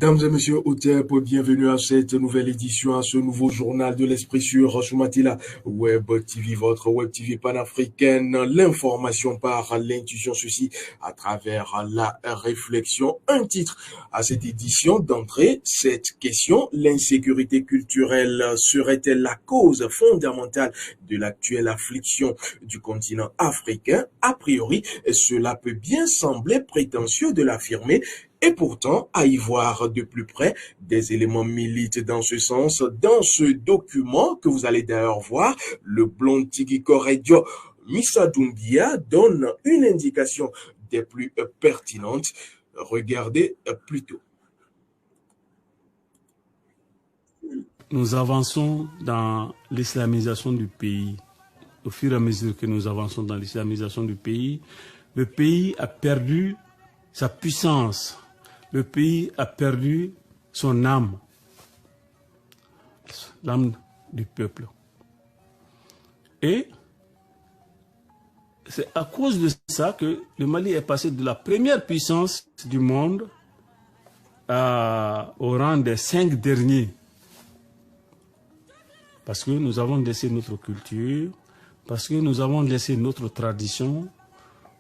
Mesdames et messieurs, Otep, bienvenue à cette nouvelle édition, à ce nouveau journal de l'Esprit sur Soumatila Web TV, votre Web TV panafricaine. L'information par l'intuition, ceci à travers la réflexion. Un titre à cette édition d'entrée, cette question: l'insécurité culturelle serait-elle la cause fondamentale de l'actuelle affliction du continent africain? A priori, cela peut bien sembler prétentieux de l'affirmer. Et pourtant, à y voir de plus près, des éléments militent dans ce sens. Dans ce document que vous allez d'ailleurs voir, le Blontigui Corredio Missadungia donne une indication des plus pertinentes. Regardez plutôt. Nous avançons dans l'islamisation du pays. Au fur et à mesure que nous avançons dans l'islamisation du pays, le pays a perdu sa puissance. Le pays a perdu son âme, l'âme du peuple. Et c'est à cause de ça que le Mali est passé de la première puissance du monde au rang des 5 derniers. Parce que nous avons laissé notre culture, parce que nous avons laissé notre tradition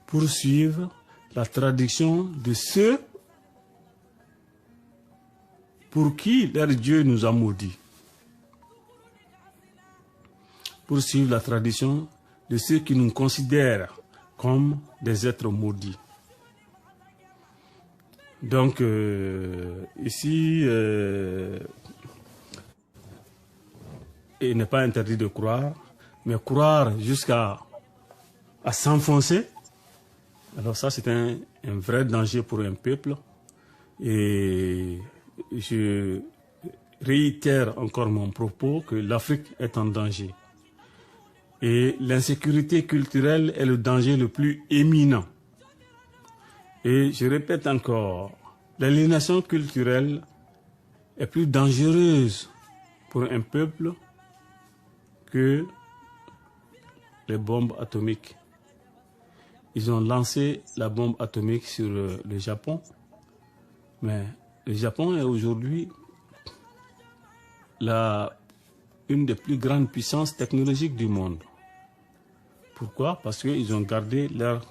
pour suivre la tradition de ceux pour qui leur Dieu nous a maudits. Pour suivre la tradition de ceux qui nous considèrent comme des êtres maudits. Donc, ici, il n'est pas interdit de croire, mais croire jusqu'à s'enfoncer, alors ça c'est un vrai danger pour un peuple. Et je réitère encore mon propos que l'Afrique est en danger. Et l'insécurité culturelle est le danger le plus éminent. Et je répète encore, l'aliénation culturelle est plus dangereuse pour un peuple que les bombes atomiques. Ils ont lancé la bombe atomique sur le Japon, mais le Japon est aujourd'hui une des plus grandes puissances technologiques du monde. Pourquoi? Parce qu'ils ont gardé leur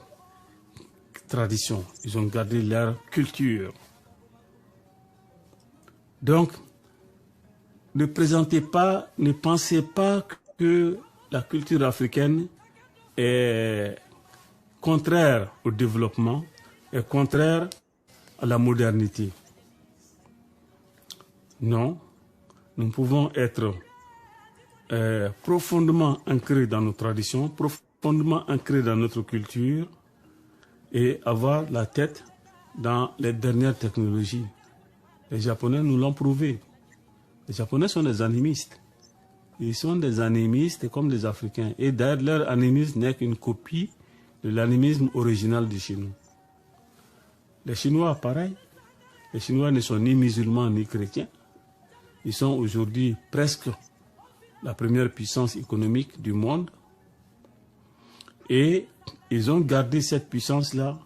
tradition, ils ont gardé leur culture. Donc, ne pensez pas que la culture africaine est contraire au développement, est contraire à la modernité. Non, nous pouvons être profondément ancrés dans nos traditions, profondément ancrés dans notre culture et avoir la tête dans les dernières technologies. Les Japonais nous l'ont prouvé. Les Japonais sont des animistes. Ils sont des animistes comme les Africains. Et d'ailleurs, leur animisme n'est qu'une copie de l'animisme original de chez nous. Les Chinois, pareil. Les Chinois ne sont ni musulmans ni chrétiens. Ils sont aujourd'hui presque la première puissance économique du monde. Et ils ont gardé cette puissance-là.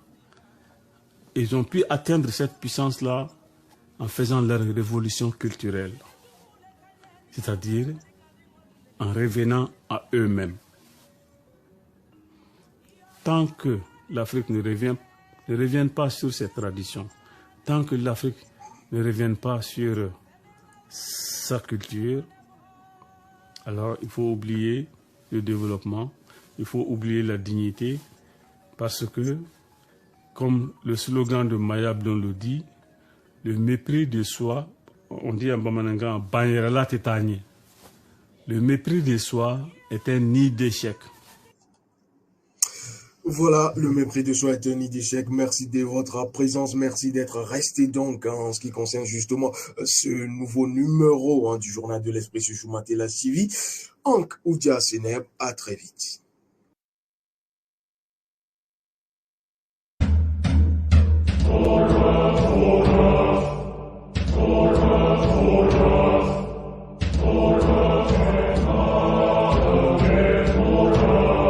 Ils ont pu atteindre cette puissance-là en faisant leur révolution culturelle. C'est-à-dire en revenant à eux-mêmes. Tant que l'Afrique ne revient pas sur ses traditions, tant que l'Afrique ne revient pas sur sa culture, alors il faut oublier le développement, il faut oublier la dignité, parce que, comme le slogan de Maya Abdon le dit, le mépris de soi, on dit en Bamananga, Banyerala Tetanye. Le mépris de soi est un nid d'échec. Voilà, le mépris de soi est un nid d'échec. Merci de votre présence. Merci d'être resté donc en ce qui concerne justement ce nouveau numéro du journal de l'Esprit sur Soumatila TV. Ank Oudia Seneb, à très vite.